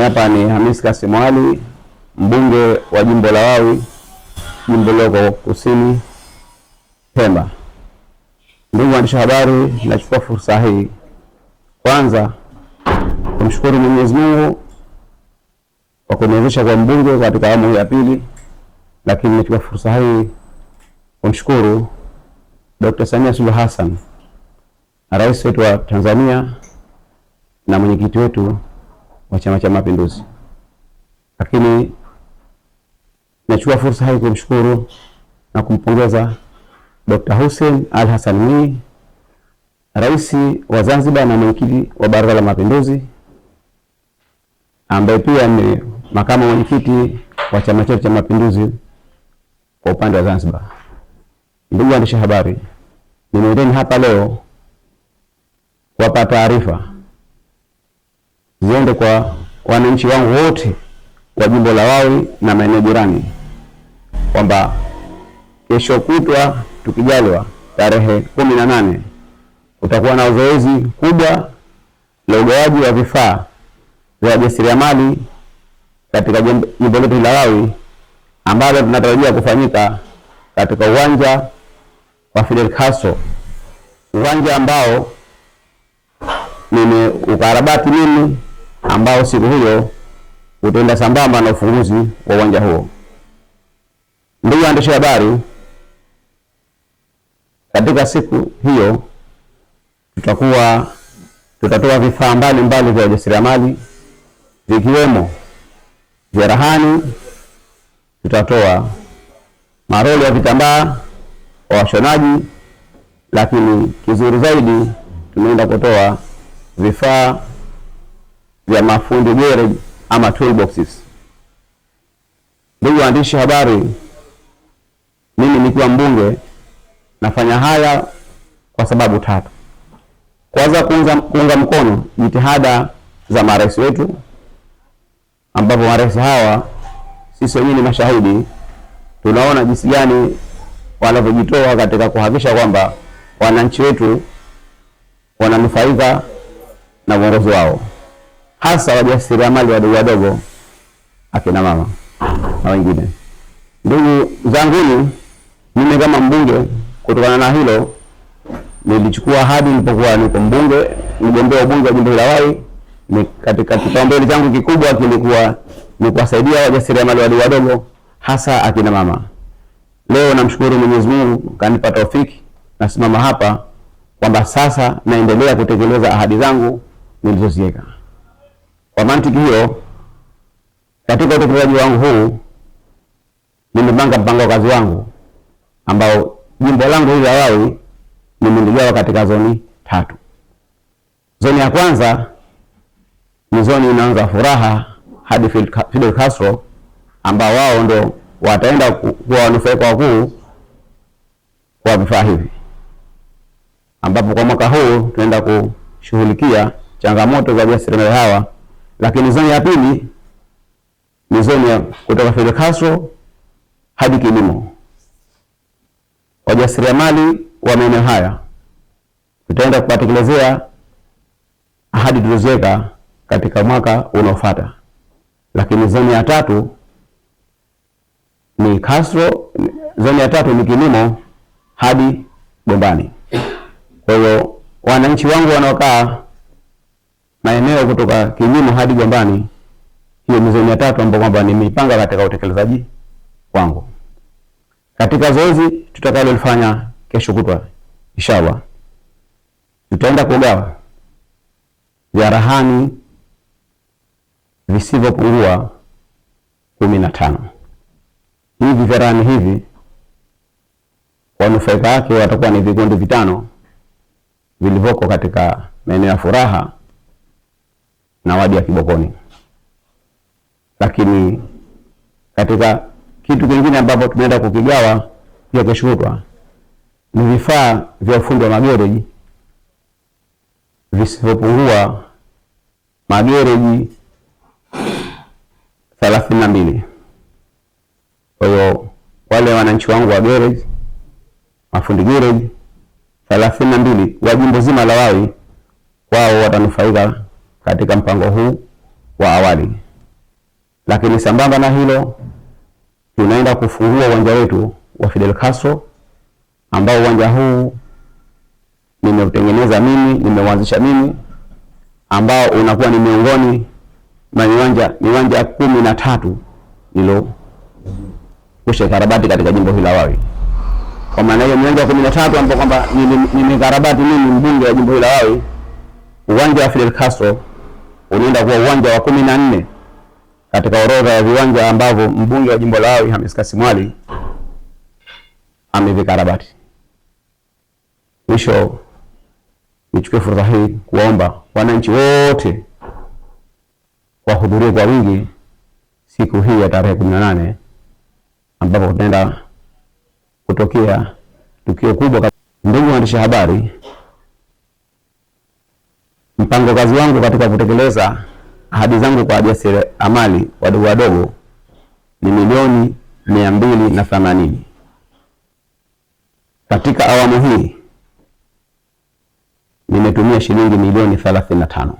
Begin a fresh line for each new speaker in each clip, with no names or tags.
hapa ni Hamis Kasim Ali, mbunge wa jimbo la Wawi, jimbo loko Kusini Pemba. Ndugu waandishi habari, nachukua fursa hii kwanza kumshukuru Mwenyezi Mungu kwa kuniwezesha kwa mbunge katika awamu ya pili, lakini nachukua fursa hii kumshukuru Dr. Samia Suluhu Hassan, rais wetu wa Tanzania na mwenyekiti wetu wa Chama cha Mapinduzi. Lakini nachukua fursa hii kumshukuru na kumpongeza Dr. Hussein Ali Hassan Mwinyi, rais wa Zanzibar na mwenyekiti wa Baraza la Mapinduzi, ambaye pia ni makamu mwenyekiti wa Chama chetu cha Mapinduzi kwa upande wa Zanzibar. Ndugu waandishi habari, nimeendeni hapa leo kuwapa taarifa ziende kwa wananchi wangu wote wa jimbo la Wawi na maeneo jirani kwamba kesho kutwa tukijaliwa tarehe 18 utakuwa na zoezi kubwa la ugawaji wa vifaa vya wajasiriamali katika jimbo letu la Wawi, ambalo tunatarajia kufanyika katika uwanja wa Fidel Castro, uwanja ambao nimeukarabati mimi, ambao siku hiyo utaenda sambamba na ufunguzi wa uwanja huo. Ndugu waandishi habari, katika siku hiyo tutatoa vifaa mbalimbali vya ujasiriamali vikiwemo cherehani, tutatoa maroli ya vitambaa kwa washonaji, lakini kizuri zaidi tunaenda kutoa vifaa vya mafundi garage ama toolboxes. Ndugu waandishi habari, mimi nikiwa mbunge nafanya haya kwa sababu tatu. Kwanza, kuunga mkono jitihada za marais wetu, ambapo marais hawa sisi wenyewe ni mashahidi, tunaona jinsi gani wanavyojitoa katika kuhakikisha kwamba wananchi wetu wananufaika na uongozi wao, hasa wajasiriamali wadogo wadogo, akina mama na wengine. Ndugu zanguni, mimi kama mbunge, kutokana na hilo nilichukua ahadi nilipokuwa niko mbunge, mgombea ubunge wa jimbo la Wawi, ni katika kipaumbele changu kikubwa kilikuwa ni kuwasaidia wajasiriamali wadogo wadogo, hasa akina mama. Leo namshukuru Mwenyezi Mungu kanipa taufiki, nasimama hapa kwamba sasa naendelea kutekeleza ahadi zangu nilizoziweka. Kwa mantiki hiyo, katika utekelezaji wangu huu nimepanga mpango wa kazi wangu ambao jimbo langu hili la Wawi nimeligawa katika zoni 3. Zoni ya kwanza ni zoni inaanza Furaha hadi Fidel Castro, ambao wao ndo wataenda kuwa wanufaika wakuu kwa vifaa hivi, ambapo kwa mwaka huu tunaenda kushughulikia changamoto za wajasiriamali hawa. Lakini zoni ya pili ni zoni ya kutoka Fidel Castro hadi kilimo. Wajasiriamali wa maeneo haya tutaenda kuwatekelezea ahadi tulizoziweka katika mwaka unaofuata. Lakini zoni ya tatu ni Castro, zoni ya tatu ni kilimo hadi Gombani. Kwa hiyo wananchi wangu wanaokaa maeneo kutoka kilimo hadi Gombani, hiyo ni zoni ya tatu ambapo kwamba nimeipanga katika utekelezaji wangu. Katika zoezi tutakalofanya kesho kutwa, inshallah, tutaenda kugawa cherehani visivyopungua 15. Hivi cherehani hivi wanufaika wake watakuwa ni vikundi 5 vilivyoko katika maeneo ya Furaha na wadi ya Kibokoni. Lakini katika kitu kingine ambapo tunaenda kukigawa pia kesho kutwa ni vifaa vya ufundi wa magereji visivyopungua magereji 32. Kwa hiyo wale wananchi wangu wa garage, mafundi garage 32 wa jimbo zima la Wawi, wao watanufaika katika mpango huu wa awali. Lakini sambamba na hilo, tunaenda kufungua uwanja wetu wa Fidel Castro, ambao uwanja huu nimeutengeneza mimi, nimeuanzisha mimi, ambao unakuwa ni miongoni mwa viwanja 13 nilo kushakarabati katika jimbo hili la Wawi. Kwa maana hiyo viwanja 13 ambao kwamba nimekarabati mimi mbunge wa jimbo hili la Wawi, uwanja wa Fidel Castro unaenda kuwa uwanja wa 14 katika orodha ya viwanja ambavyo mbunge wa jimbo la Wawi Hamis Kasim Ali amevikarabati. Mwisho, nichukue fursa hii kuomba wananchi wote wahudhurie kwa wingi siku hii ya tarehe 18 ambapo tutaenda kutokea tukio kubwa. Ndugu waandishi habari, mpango kazi wangu katika kutekeleza ahadi zangu kwa wajasiriamali wadogo wadogo ni milioni 280. Katika awamu hii nimetumia shilingi milioni 35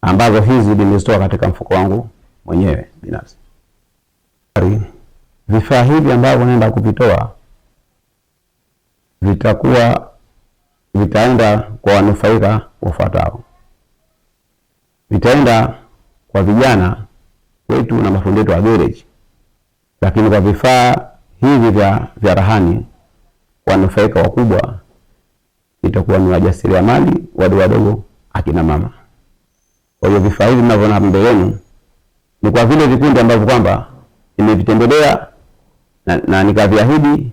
ambazo hizi nimezitoa katika mfuko wangu mwenyewe binafsi. Vifaa hivi ambavyo naenda kuvitoa vitaenda kwa wanufaika wafuatao. Vitaenda kwa vijana wetu na mafundi wetu wa garage, lakini kwa vifaa hivi vya rahani wanufaika wakubwa itakuwa ni wajasiriamali wadogo wadogo, akina mama. Kwa hiyo vifaa hivi mnavyoona mbele yenu ni kwa vile vikundi ambavyo kwamba nimevitembelea na nikaviahidi,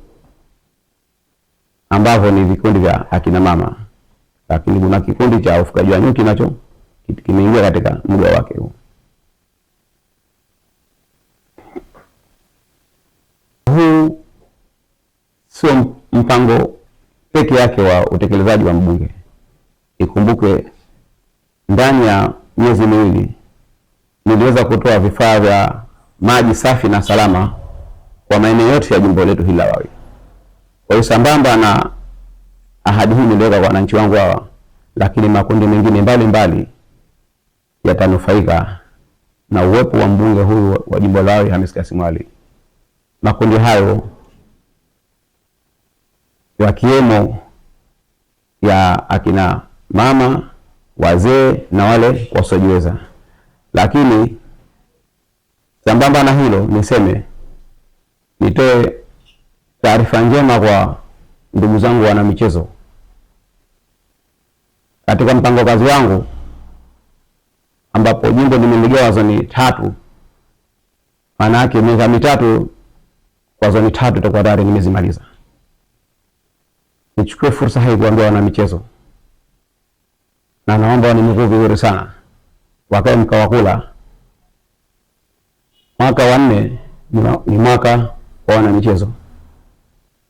ambavyo ni vikundi vya akina mama, lakini kuna kikundi cha ufugaji wa nyuki nacho kimeingia katika muda wake huu. Huu sio mpango peke yake wa utekelezaji wa mbunge. Ikumbuke ndani ya miezi miwili niliweza kutoa vifaa vya maji safi na salama kwa maeneo yote ya jimbo letu hili la Wawi. Kwa hiyo sambamba na ahadi hii niliweka kwa wananchi wangu hawa, lakini makundi mengine mbalimbali yatanufaika na uwepo wa mbunge huyu wa jimbo la Wawi Hamis Kasim Ali. Makundi hayo yakiwemo ya akina mama, wazee na wale wasiojiweza. Lakini sambamba na hilo, nitoe taarifa njema kwa ndugu zangu wana michezo. Katika mpango kazi wangu ambapo jimbo limeligawa zoni 3, maana yake miaka 3 kwa zoni 3 itakuwa tayari nimezimaliza. Nichukue fursa hii kuambia wana michezo, na naomba wanimekuu vizuri sana, wakae mkawakula. Mwaka wa 4 ni mwaka wa wana michezo.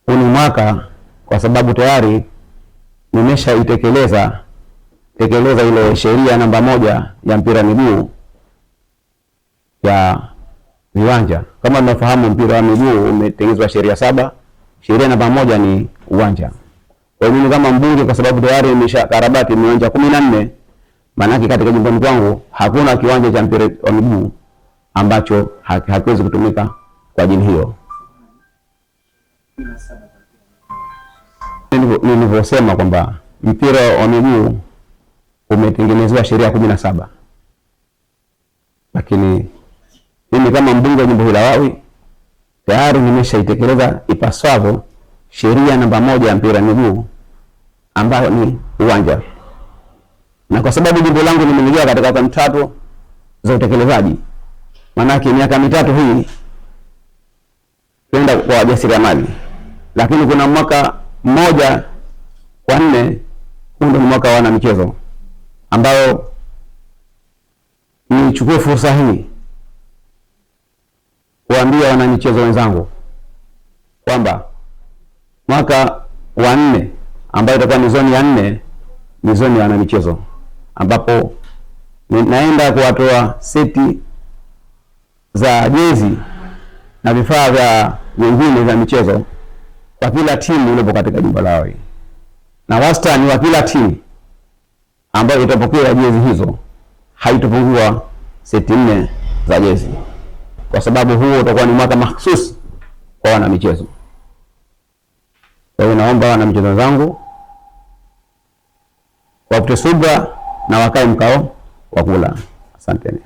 Huu ni mwaka kwa sababu tayari nimeshaitekeleza ile sheria namba 1 ya mpira miguu ya viwanja. Kama tunafahamu mpira wa miguu umetengenezwa sheria 7, sheria namba 1 ni uwanja. Kwa hiyo mimi kama mbunge, kwa sababu tayari nimeshakarabati viwanja 14, maana yake katika jimbo langu hakuna kiwanja cha mpira wa miguu ambacho hakiwezi kutumika kwa ajili hiyo. Nilivyosema kwamba mpira wa miguu umetengenezwa sheria 17, lakini mimi kama mbunge wa jimbo hili la Wawi tayari nimeshaitekeleza ipasavyo sheria namba 1 ya mpira miguu ambayo ni uwanja. Na kwa sababu jimbo langu limeligawa katika awamu 3 za utekelezaji, maana yake miaka 3 hii kwenda kwa wajasiriamali, lakini kuna mwaka 1 wa 4 ndio mwaka wa wana michezo, ambao nichukue fursa hii kuambia wana michezo wenzangu kwamba mwaka wa 4 ambayo itakuwa ni zoni ya 4 ni zoni ya wana michezo, ambapo naenda kuwatoa seti za jezi na vifaa vya vingine vya michezo kwa kila timu iliyopo katika jimbo la Wawi, na wastani wa kila timu ambayo itapokea jezi hizo haitopungua seti 4 za jezi, kwa sababu huo utakuwa ni mwaka mahsusi kwa wana michezo. Kwa hiyo naomba wana michezo zangu wapate subra na wakae mkao wa kula. Asanteni.